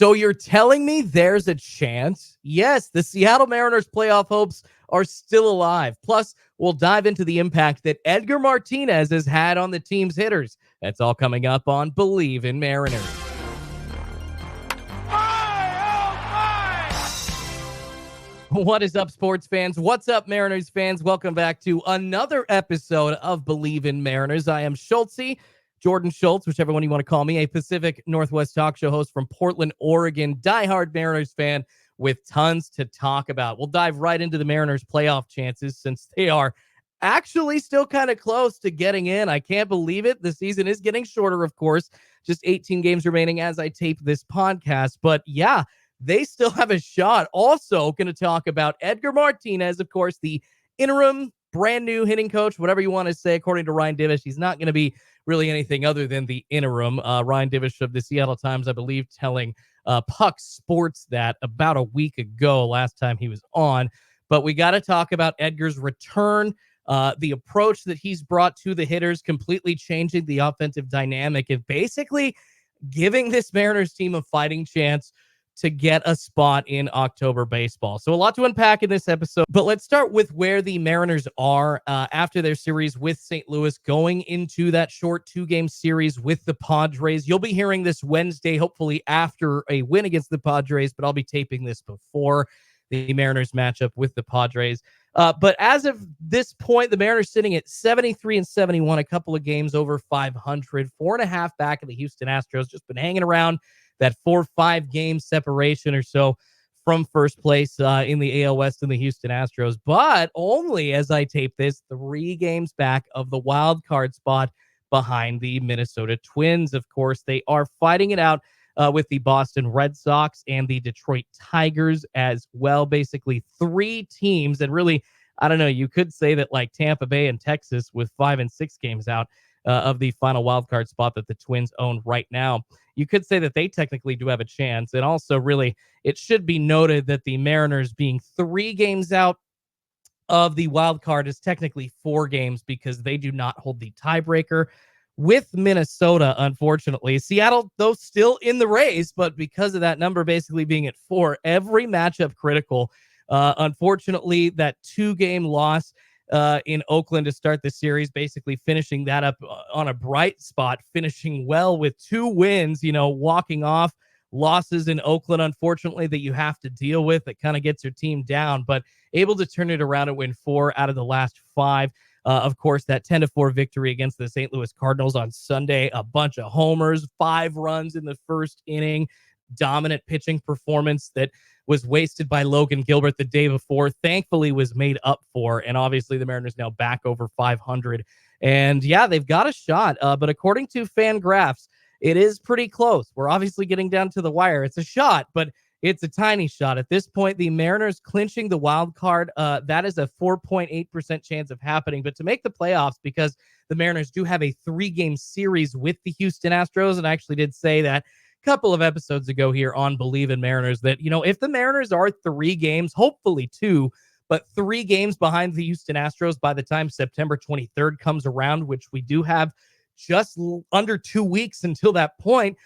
So you're telling me there's a chance? Yes, the Seattle Mariners playoff hopes are still alive. Plus, we'll dive into the impact that Edgar Martinez has had on the team's hitters. That's all coming up on Bleav in Mariners. What is up, sports fans? What's up, Mariners fans? Welcome back to another episode of Bleav in Mariners. I am Schultzy, Jordan Schultz, whichever one you want to call me, a Pacific Northwest talk show host from Portland, Oregon, diehard Mariners fan with tons to talk about. We'll dive right into the Mariners playoff chances since they are actually still kind of close to getting in. I can't believe it. The season is getting shorter, of course, just 18 games remaining as I tape this podcast. But yeah, they still have a shot. Also going to talk about Edgar Martinez, of course, the interim brand new hitting coach, whatever you want to say. According to Ryan Divish, he's not going to be really anything other than the interim. Ryan Divish of the Seattle Times, I believe, telling Puck Sports that about a week ago, last time he was on. But we got to talk about Edgar's return, the approach that he's brought to the hitters, completely changing the offensive dynamic and basically giving this Mariners team a fighting chance to get a spot in October baseball. So a lot to unpack in this episode, but let's start with where the Mariners are after their series with St. Louis, going into that short 2-game series with the Padres. You'll be hearing this Wednesday, hopefully after a win against the Padres, but I'll be taping this before the Mariners matchup with the Padres. But as of this point, the Mariners sitting at 73-71, a couple of games over 500, 4.5 back of the Houston Astros, just been hanging around that 4-5 game separation or so from first place in the AL West and the Houston Astros, but only, as I tape this, 3 games back of the wild card spot behind the Minnesota Twins. Of course, they are fighting it out with the Boston Red Sox and the Detroit Tigers as well. Basically 3 teams, and really, I don't know, you could say that like Tampa Bay and Texas with 5 and 6 games out of the final wildcard spot that the Twins own right now. You could say that they technically do have a chance. And also, really, it should be noted that the Mariners being 3 games out of the wild card is technically 4 games because they do not hold the tiebreaker with Minnesota, unfortunately. Seattle, though, still in the race, but because of that number basically being at 4, every matchup critical. Unfortunately, that 2-game loss in Oakland to start the series, basically finishing that up on a bright spot, finishing well with 2 wins, walking off losses in Oakland, unfortunately, that you have to deal with. That kind of gets your team down, but able to turn it around and win 4 out of the last 5. Of course, that 10-4 victory against the St. Louis Cardinals on Sunday, a bunch of homers, 5 runs in the first inning, dominant pitching performance that was wasted by Logan Gilbert the day before, thankfully was made up for. And obviously the Mariners now back over 500. And yeah, they've got a shot. But according to FanGraphs, it is pretty close. We're obviously getting down to the wire. It's a shot, but it's a tiny shot. At this point, the Mariners clinching the wild card, that is a 4.8% chance of happening. But to make the playoffs, because the Mariners do have a 3-game series with the Houston Astros, and I actually did say that couple of episodes ago here on Bleav in Mariners that, if the Mariners are 3 games, hopefully 2, but 3 games behind the Houston Astros by the time September 23rd comes around, which we do have just under 2 weeks until that point,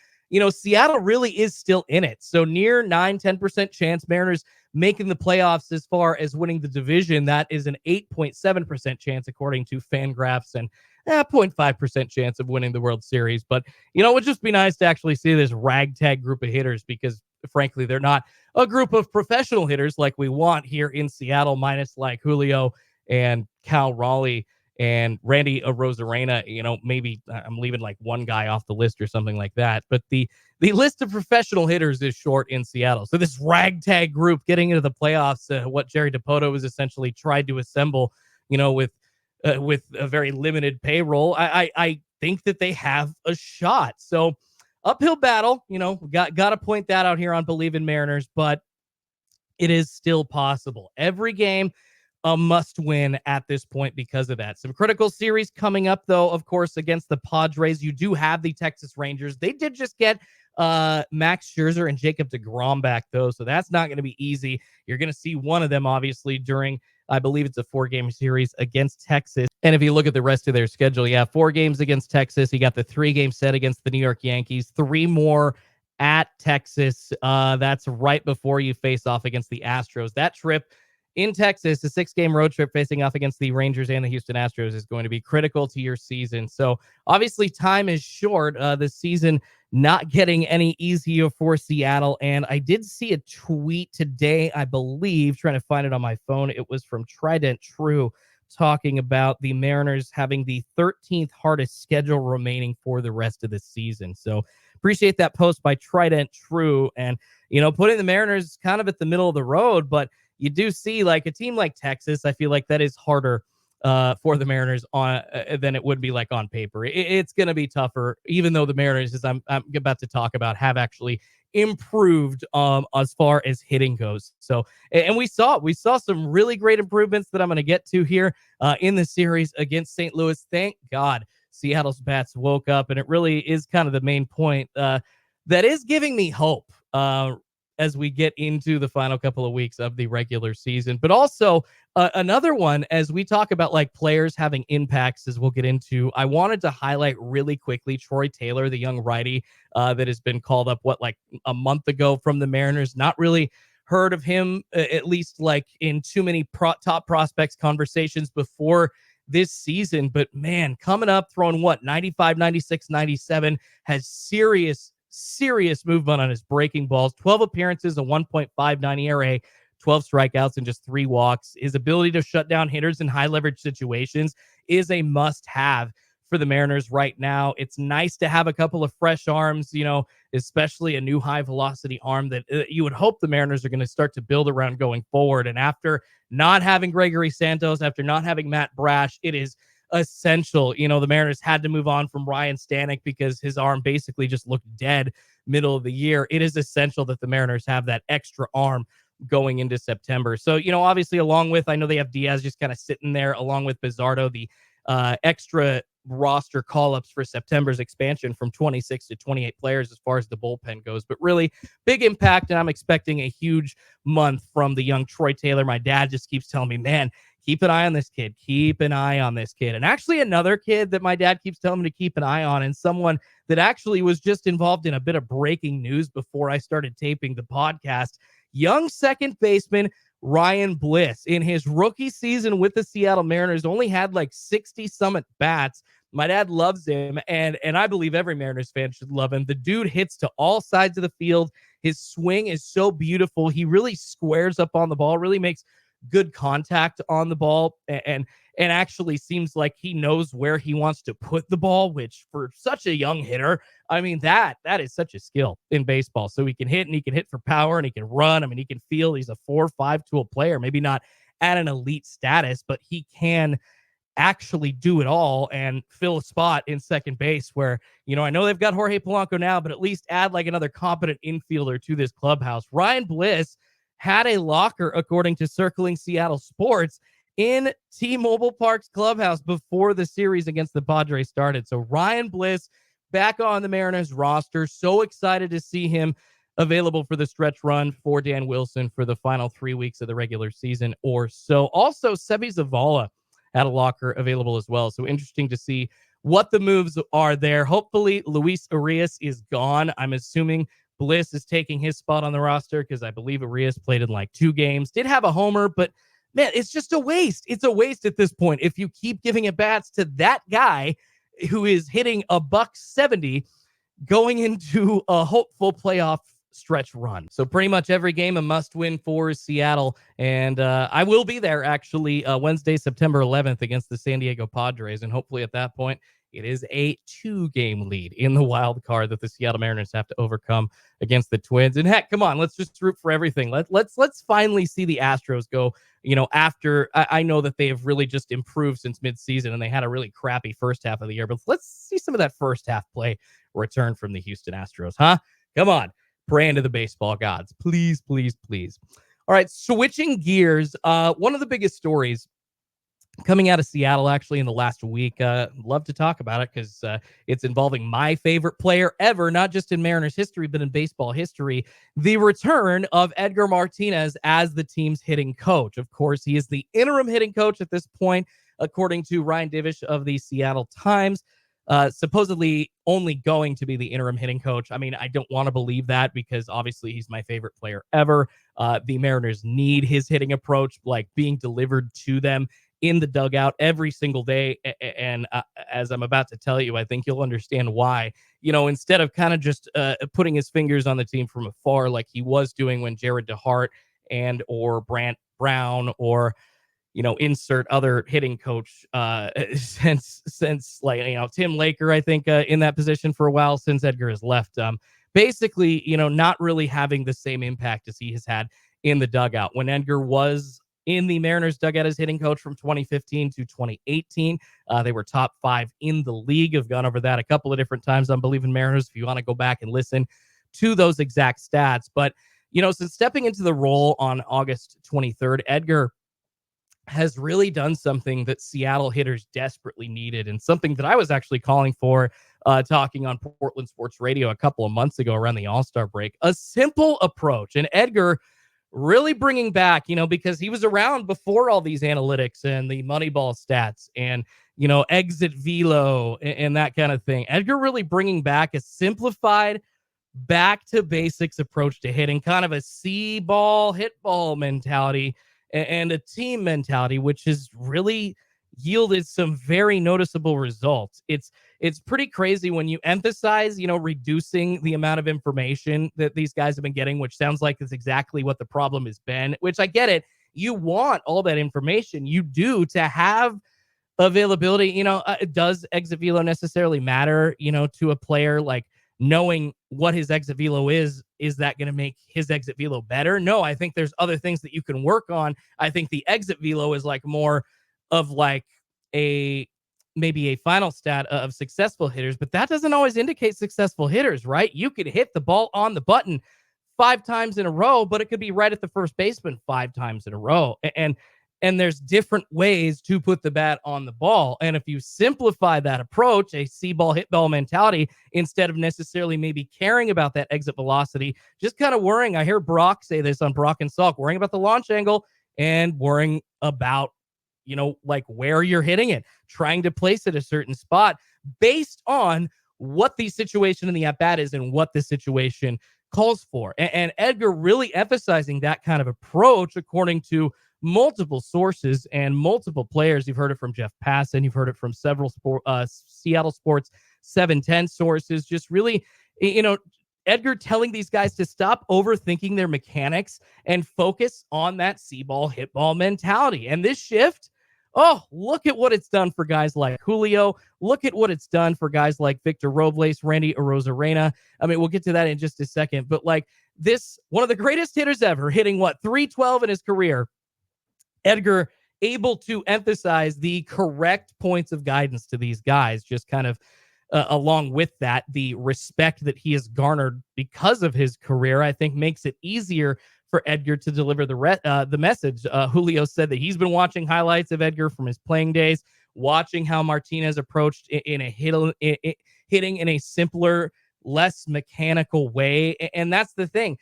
Seattle really is still in it. So near 9-10% chance Mariners making the playoffs. As far as winning the division, that is an 8.7% chance according to FanGraphs, and 0.5% chance of winning the World Series. But, it would just be nice to actually see this ragtag group of hitters because, frankly, they're not a group of professional hitters like we want here in Seattle, minus like Julio and Cal Raleigh and Randy Arozarena. Maybe I'm leaving like one guy off the list or something like that. But the list of professional hitters is short in Seattle. So this ragtag group getting into the playoffs, what Jerry Dipoto has essentially tried to assemble, with a very limited payroll, I think that they have a shot. So uphill battle, got to point that out here on Bleav in Mariners, but it is still possible. Every game a must win at this point because of that. Some critical series coming up, though, of course, against the Padres. You do have the Texas Rangers. They did just get Max Scherzer and Jacob deGrom back, though, so that's not going to be easy. You're going to see one of them, obviously, during, I believe it's a 4-game series against Texas. And if you look at the rest of their schedule, 4 games against Texas. You got the 3-game set against the New York Yankees, 3 more at Texas. That's right before you face off against the Astros. That trip in Texas, a 6-game road trip facing off against the Rangers and the Houston Astros, is going to be critical to your season. So obviously time is short. The season not getting any easier for Seattle. And I did see a tweet today, I Bleav, trying to find it on my phone. It was from Trident True, talking about the Mariners having the 13th hardest schedule remaining for the rest of the season. So appreciate that post by Trident True. And, putting the Mariners kind of at the middle of the road, but you do see like a team like Texas, I feel like that is harder for the Mariners on than it would be like on paper. It's going to be tougher, even though the Mariners, as I'm about to talk about, have actually improved as far as hitting goes. So, and we saw some really great improvements that I'm going to get to here in the series against St. Louis. Thank God Seattle's bats woke up, and it really is kind of the main point that is giving me hope as we get into the final couple of weeks of the regular season. But also another one, as we talk about like players having impacts, as we'll get into, I wanted to highlight really quickly Troy Taylor, the young righty that has been called up, like a month ago from the Mariners. Not really heard of him, at least like in too many top prospects conversations before this season. But man, coming up, throwing 95, 96, 97, has serious movement on his breaking balls. 12 appearances, a 1.59 ERA, 12 strikeouts, and just 3 walks. His ability to shut down hitters in high leverage situations is a must-have for the Mariners right now. It's nice to have a couple of fresh arms, especially a new high velocity arm that you would hope the Mariners are going to start to build around going forward. And after not having Gregory Santos, after not having Matt Brash, it is essential. The Mariners had to move on from Ryan Stanek because his arm basically just looked dead middle of the year. It is essential that the Mariners have that extra arm going into September. So, obviously, along with, I know they have Diaz just kind of sitting there, along with Bizardo, the extra roster call-ups for September's expansion from 26 to 28 players as far as the bullpen goes. But really big impact, and I'm expecting a huge month from the young Troy Taylor. My dad just keeps telling me, man, keep an eye on this kid. Keep an eye on this kid. And actually another kid that my dad keeps telling me to keep an eye on, and someone that actually was just involved in a bit of breaking news before I started taping the podcast, young second baseman Ryan Bleav, in his rookie season with the Seattle Mariners, only had like 60 some at bats. My dad loves him, and I Bleav every Mariners fan should love him. The dude hits to all sides of the field. His swing is so beautiful. He really squares up on the ball, really makes good contact on the ball, and actually seems like he knows where he wants to put the ball, which for such a young hitter, I mean, that is such a skill in baseball. So he can hit, and he can hit for power, and he can run. I mean, he can feel. He's a 4-5 tool player, maybe not at an elite status, but he can actually do it all and fill a spot in second base where, I know they've got Jorge Polanco now, but at least add like another competent infielder to this clubhouse. Ryan Bleav had a locker, according to Circling Seattle Sports, in T-Mobile Park's clubhouse before the series against the Padres started. So Ryan Bleav back on the Mariners roster. So excited to see him available for the stretch run for Dan Wilson for the final 3 weeks of the regular season or so. Also, Sebi Zavala had a locker available as well. So interesting to see what the moves are there. Hopefully, Luis Urias is gone. I'm assuming Bleav is taking his spot on the roster because I Bleav Urias played in like 2 games. Did have a homer, but man, it's just a waste. It's a waste at this point if you keep giving at bats to that guy who is hitting a $170 going into a hopeful playoff stretch run. So pretty much every game a must win for Seattle. And I will be there actually Wednesday, September 11th against the San Diego Padres. And hopefully at that point, it is a 2-game lead in the wild card that the Seattle Mariners have to overcome against the Twins. And heck, come on, let's just root for everything. Let's finally see the Astros go, after I know that they have really just improved since midseason and they had a really crappy first half of the year, but let's see some of that first half play return from the Houston Astros, huh? Come on. Praying to the baseball gods. Please, please, please. All right, switching gears. One of the biggest stories coming out of Seattle actually in the last week. Love to talk about it because it's involving my favorite player ever, not just in Mariners history, but in baseball history. The return of Edgar Martinez as the team's hitting coach. Of course, he is the interim hitting coach at this point, according to Ryan Divish of the Seattle Times. supposedly only going to be the interim hitting coach. I mean, I don't want to believe that because obviously he's my favorite player ever. The Mariners need his hitting approach, like being delivered to them in the dugout every single day. And as I'm about to tell you, I think you'll understand why. Instead of kind of just putting his fingers on the team from afar, like he was doing when Jared DeHart and or Brant Brown or insert other hitting coach since like Tim Laker, I think in that position for a while since Edgar has left. Basically, not really having the same impact as he has had in the dugout. When Edgar was in the Mariners dugout as hitting coach from 2015 to 2018, they were top 5 in the league. I've gone over that a couple of different times on Bleav in Mariners if you want to go back and listen to those exact stats. But since stepping into the role on August 23rd, Edgar has really done something that Seattle hitters desperately needed, and something that I was actually calling for, talking on Portland Sports Radio a couple of months ago around the All-Star break. A simple approach, and Edgar really bringing back, because he was around before all these analytics and the Moneyball stats and, exit velo and that kind of thing. Edgar really bringing back a simplified, back to basics approach to hitting, kind of a see ball, hit ball mentality and a team mentality, which has really yielded some very noticeable results. It's pretty crazy when you emphasize, reducing the amount of information that these guys have been getting, which sounds like it's exactly what the problem has been, which I get it. You want all that information. You do to have availability. Does exit velo necessarily matter, to a player? Like, knowing what his exit velo is that going to make his exit velo better? No, I think there's other things that you can work on. I think the exit velo is like more of like maybe a final stat of successful hitters, but that doesn't always indicate successful hitters, right? You could hit the ball on the button 5 times in a row, but it could be right at the first baseman 5 times in a row. And there's different ways to put the bat on the ball. And if you simplify that approach, a see ball, hit ball mentality, instead of necessarily maybe caring about that exit velocity, just kind of worrying. I hear Brock say this on Brock and Salk, worrying about the launch angle and worrying about, like where you're hitting it, trying to place it a certain spot based on what the situation in the at-bat is and what the situation calls for. And Edgar really emphasizing that kind of approach, according to multiple sources and multiple players. You've heard it from Jeff Passan. You've heard it from several Seattle Sports 710 sources. Just really, Edgar telling these guys to stop overthinking their mechanics and focus on that see ball, hit ball mentality. And this shift, look at what it's done for guys like Julio. Look at what it's done for guys like Victor Robles, Randy Arozarena. I mean, we'll get to that in just a second. But like this, one of the greatest hitters ever, hitting 312 in his career. Edgar able to emphasize the correct points of guidance to these guys, just kind of along with that, the respect that he has garnered because of his career, I think makes it easier for Edgar to deliver the message. Julio said that he's been watching highlights of Edgar from his playing days, watching how Martinez approached hitting in a simpler, less mechanical way. And that's the thing.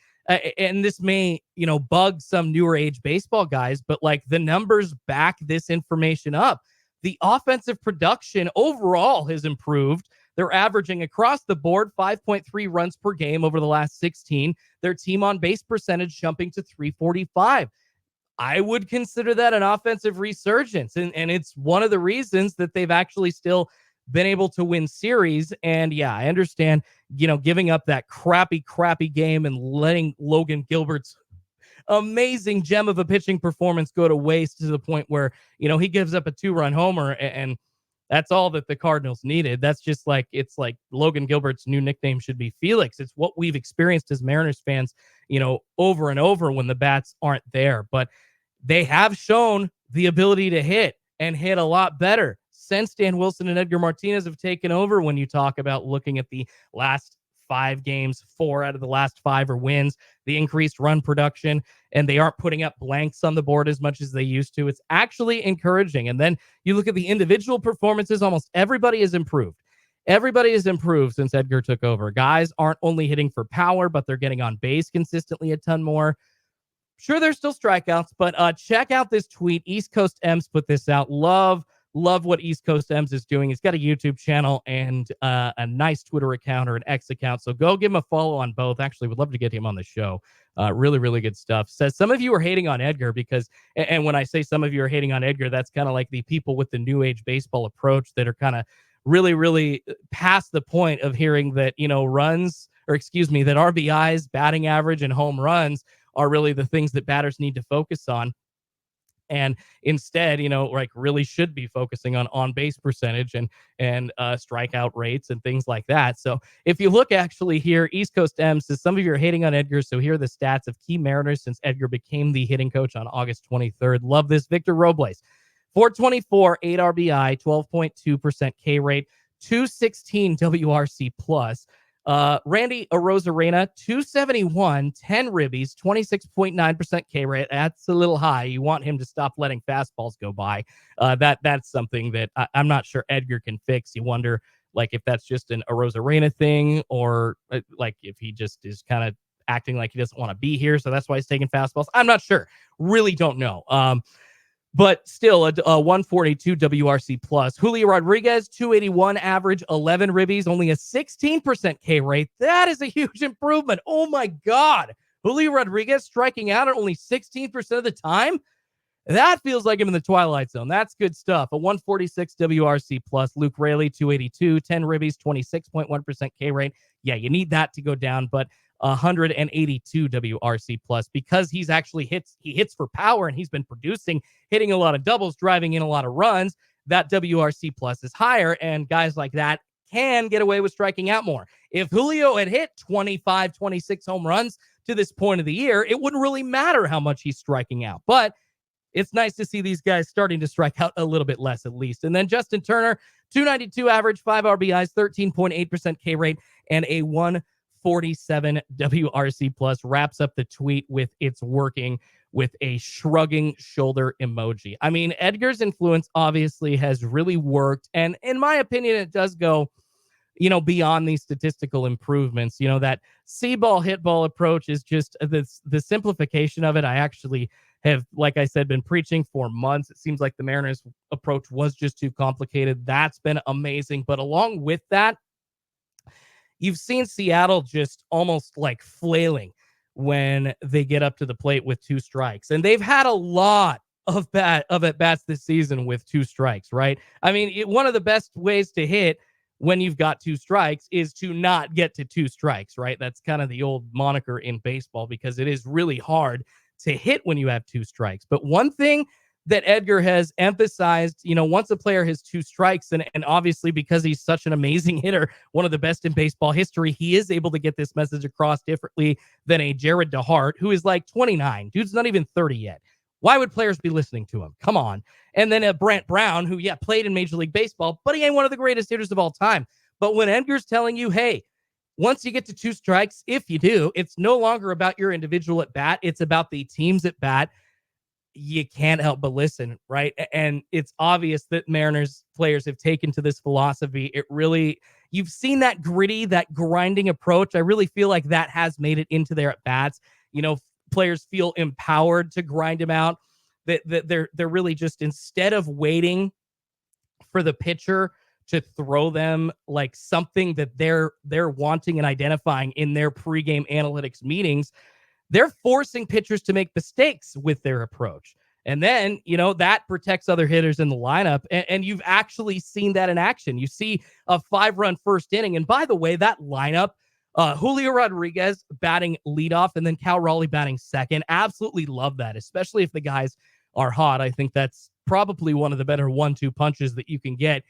And this may, bug some newer age baseball guys, but like the numbers back this information up. The offensive production overall has improved. They're averaging across the board 5.3 runs per game over the last 16. Their team on base percentage jumping to 345. I would consider that an offensive resurgence. And it's one of the reasons that they've actually still been able to win series. And yeah, I understand, giving up that crappy game and letting Logan Gilbert's amazing gem of a pitching performance go to waste to the point where, he gives up a 2-run homer and that's all that the Cardinals needed. That's just like, it's like Logan Gilbert's new nickname should be Felix. It's what we've experienced as Mariners fans, over and over when the bats aren't there. But they have shown the ability to hit and hit a lot better since Dan Wilson and Edgar Martinez have taken over. When you talk about looking at the last 5 games, 4 out of the last 5 are wins, the increased run production, and they aren't putting up blanks on the board as much as they used to. It's actually encouraging. And then you look at the individual performances, almost everybody has improved. Everybody has improved since Edgar took over. Guys aren't only hitting for power, but they're getting on base consistently a ton more. Sure, there's still strikeouts, but check out this tweet. East Coast M's put this out. Love Love what East Coast M's is doing. He's got a YouTube channel and a nice Twitter account or an X account. So go give him a follow on both. Actually, would love to get him on the show. Really, really good stuff. Says some of you are hating on Edgar because, and when I say some of you are hating on Edgar, that's kind of like the people with the new age baseball approach that are kind of really, really past the point of hearing that, runs, or excuse me, that RBIs, batting average, and home runs are really the things that batters need to focus on. And instead, really should be focusing on base percentage and strikeout rates and things like that. So if you look actually here, East Coast M says some of you are hating on Edgar. So here are the stats of key Mariners since Edgar became the hitting coach on August 23rd. Love this. Victor Robles, 424, 8 RBI, 12.2% K rate, 216 WRC plus. Randy Arozarena, 271, 10 ribbies, 26.9% K rate. That's a little high. You want him to stop letting fastballs go by. That's something that I'm not sure Edgar can fix. You wonder, if that's just an Arozarena thing, or if he just is kind of acting like he doesn't want to be here, so that's why he's taking fastballs. I'm not sure. Really don't know. But still, a 142 WRC plus. Julio Rodriguez, 281 average, 11 ribbies, only a 16% K rate. That is a huge improvement. Oh my God. Julio Rodriguez striking out at only 16% of the time? That feels like him in the twilight zone. That's good stuff. A 146 WRC plus. Luke Raley, 282, 10 ribbies, 26.1% K rate. Yeah, you need that to go down, but 182 WRC plus because he hits for power and he's been producing, hitting a lot of doubles, driving in a lot of runs. That WRC plus is higher, and guys like that can get away with striking out more. If Julio had hit 25, 26 home runs to this point of the year, it wouldn't really matter how much he's striking out. But it's nice to see these guys starting to strike out a little bit less at least. And then Justin Turner, 292 average, 5 RBIs, 13.8% K rate, and a 147 WRC plus. Wraps up the tweet with "it's working" with a shrugging shoulder emoji. I mean, Edgar's influence obviously has really worked. And in my opinion, it does go, beyond these statistical improvements. That see ball, hit ball approach is just the simplification of it. I actually have, like I said, been preaching for months. It seems like the Mariners approach was just too complicated. That's been amazing. But along with that, you've seen Seattle just almost like flailing when they get up to the plate with 2 strikes. And they've had a lot of at-bats this season with 2 strikes, right? I mean, one of the best ways to hit when you've got 2 strikes is to not get to 2 strikes, right? That's kind of the old moniker in baseball because it is really hard to hit when you have 2 strikes. But one thing that Edgar has emphasized, once a player has 2 strikes, and obviously because he's such an amazing hitter, one of the best in baseball history, he is able to get this message across differently than a Jared DeHart, who is like 29. Dude's not even 30 yet. Why would players be listening to him? Come on. And then a Brant Brown, who, played in Major League Baseball, but he ain't one of the greatest hitters of all time. But when Edgar's telling you, hey, once you get to 2 strikes, if you do, it's no longer about your individual at bat. It's about the team's at bat. You can't help but listen, right? And it's obvious that Mariners players have taken to this philosophy. You've seen that gritty, that grinding approach. I really feel like that has made it into their at bats. Players feel empowered to grind them out. That they're really just, instead of waiting for the pitcher to throw them like something that they're wanting and identifying in their pregame analytics meetings, they're forcing pitchers to make mistakes with their approach. And then, that protects other hitters in the lineup. And you've actually seen that in action. You see a 5-run first inning. And by the way, that lineup, Julio Rodriguez batting leadoff and then Cal Raleigh batting second. Absolutely love that, especially if the guys are hot. I think that's probably one of the better 1-2 punches that you can get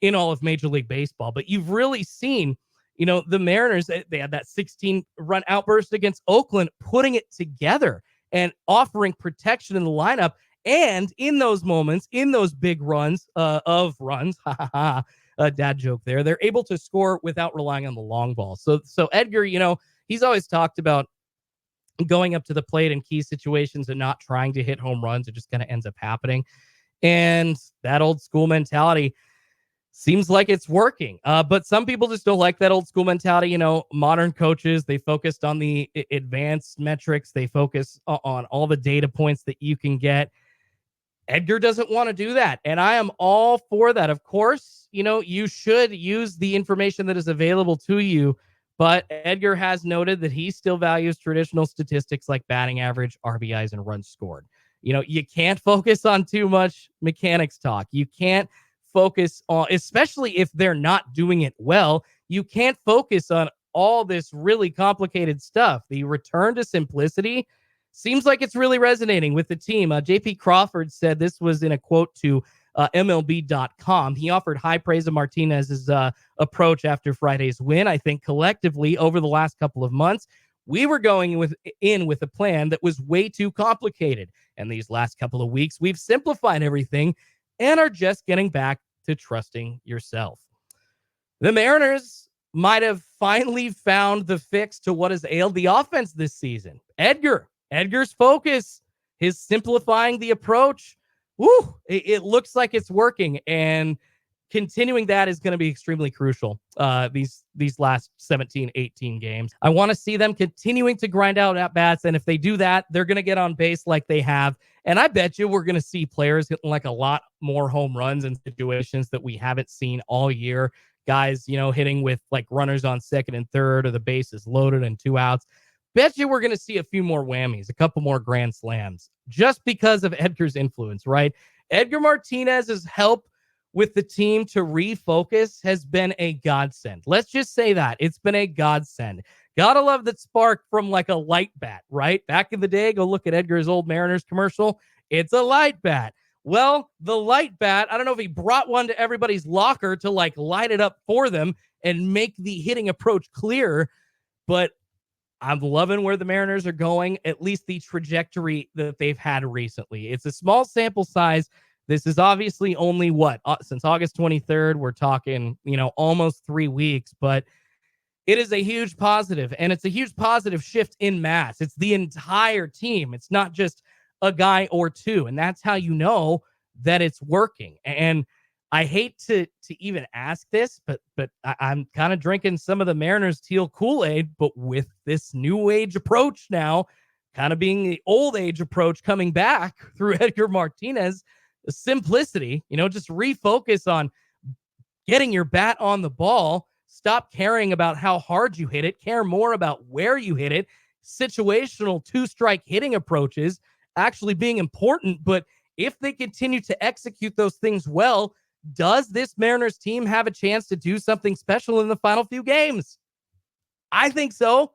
in all of Major League Baseball. But you've really seen, the Mariners, they had that 16-run outburst against Oakland, putting it together and offering protection in the lineup. And in those moments, in those big runs, a dad joke there, they're able to score without relying on the long ball. So Edgar, he's always talked about going up to the plate in key situations and not trying to hit home runs. It just kind of ends up happening. And that old school mentality seems like it's working. But some people just don't like that old school mentality. Modern coaches, they focused on the advanced metrics. They focus on all the data points that you can get. Edgar doesn't want to do that. And I am all for that. Of course, you should use the information that is available to you. But Edgar has noted that he still values traditional statistics like batting average, RBIs, and runs scored. You can't focus on too much mechanics talk. You can't focus on, especially if they're not doing it well, you can't focus on all this really complicated stuff. The return to simplicity seems like it's really resonating with the team. JP Crawford said this was in a quote to MLB.com. He offered high praise of Martinez's approach after Friday's win. I think collectively over the last couple of months, we were going with a plan that was way too complicated. And these last couple of weeks, we've simplified everything and are just getting back to trusting yourself. The Mariners might have finally found the fix to what has ailed the offense this season. Edgar's focus, his simplifying the approach. Woo, it looks like it's working, and continuing that is going to be extremely crucial these last 17, 18 games. I want to see them continuing to grind out at-bats, and if they do that, they're going to get on base like they have. And I bet you we're going to see players hitting like a lot more home runs in situations that we haven't seen all year. Guys, hitting with like runners on second and third, or the bases loaded and 2 outs. Bet you we're going to see a few more whammies, a couple more grand slams, just because of Edgar's influence, right? Edgar Martinez's help with the team to refocus has been a godsend. Let's just say that. It's been a godsend. Gotta love that spark from like a light bat, right? Back in the day, go look at Edgar's old Mariners commercial. It's a light bat. Well, the light bat, I don't know if he brought one to everybody's locker to like light it up for them and make the hitting approach clearer, but I'm loving where the Mariners are going, at least the trajectory that they've had recently. It's a small sample size. This is obviously only since August 23rd, we're talking, almost 3 weeks, but it is a huge positive, and it's a huge positive shift in mass. It's the entire team. It's not just a guy or two, and that's how you know that it's working. And I hate to even ask this, but I'm kind of drinking some of the Mariners teal Kool-Aid, but with this new age approach now, kind of being the old age approach coming back through Edgar Martinez, the simplicity, just refocus on getting your bat on the ball. Stop caring about how hard you hit it. Care more about where you hit it. Situational 2-strike hitting approaches actually being important, but if they continue to execute those things well, does this Mariners team have a chance to do something special in the final few games? I think so.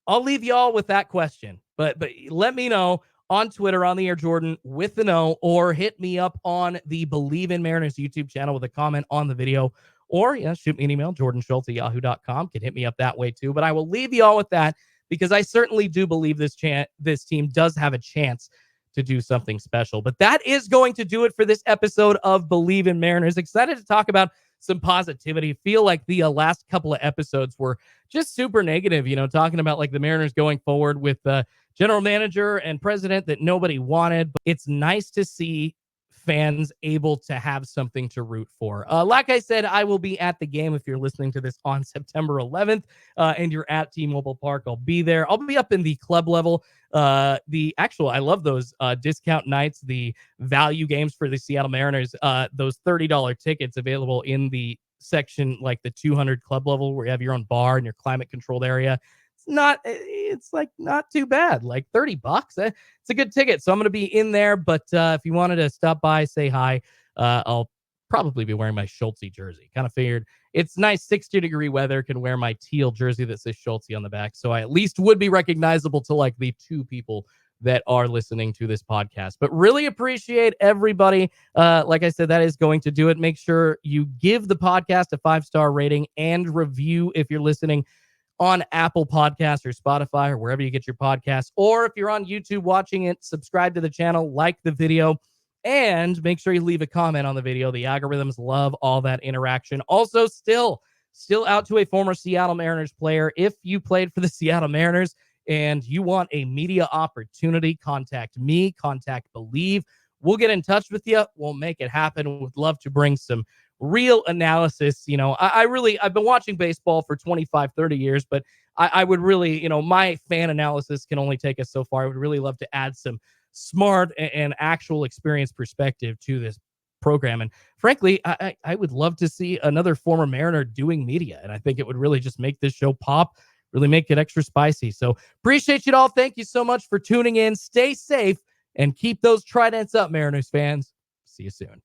I'll leave y'all with that question, but let me know on Twitter, on the Air Jordan with the no, or hit me up on the Bleav in Mariners YouTube channel with a comment on the video, or shoot me an email, jordanschultz@yahoo.com. Can hit me up that way too. But I will leave y'all with that because I certainly do believe this team does have a chance to do something special. But that is going to do it for this episode of Bleav in Mariners. Excited to talk about some positivity. Feel like the last couple of episodes were just super negative, talking about like the Mariners going forward with the general manager and president that nobody wanted. But it's nice to see fans able to have something to root for. Like I said, I will be at the game if you're listening to this on September 11th and you're at T-Mobile Park. I'll be there. I'll be up in the club level. I love those discount nights, the value games for the Seattle Mariners, those $30 tickets available in the section, like the 200 club level where you have your own bar and your climate controlled area. It's not too bad, like $30. It's a good ticket. So I'm going to be in there, but if you wanted to stop by, say hi, I'll probably be wearing my Schultz jersey. Kind of figured it's nice 60-degree weather, can wear my teal jersey that says Schultz on the back. So I at least would be recognizable to like the 2 people that are listening to this podcast. But really appreciate everybody. Like I said, that is going to do it. Make sure you give the podcast a 5-star rating and review if you're listening on Apple Podcasts or Spotify or wherever you get your podcasts. Or if you're on YouTube watching it, subscribe to the channel, like the video, and make sure you leave a comment on the video. The algorithms love all that interaction. Also, still out to a former Seattle Mariners player. If you played for the Seattle Mariners and you want a media opportunity, contact me, contact Bleav. We'll get in touch with you. We'll make it happen. Would love to bring some real analysis. I've been watching baseball for 25, 30 years, but I would really, my fan analysis can only take us so far. I would really love to add some smart and actual experience perspective to this program. And frankly, I would love to see another former Mariner doing media. And I think it would really just make this show pop, really make it extra spicy. So appreciate you all. Thank you so much for tuning in. Stay safe and keep those tridents up, Mariners fans. See you soon.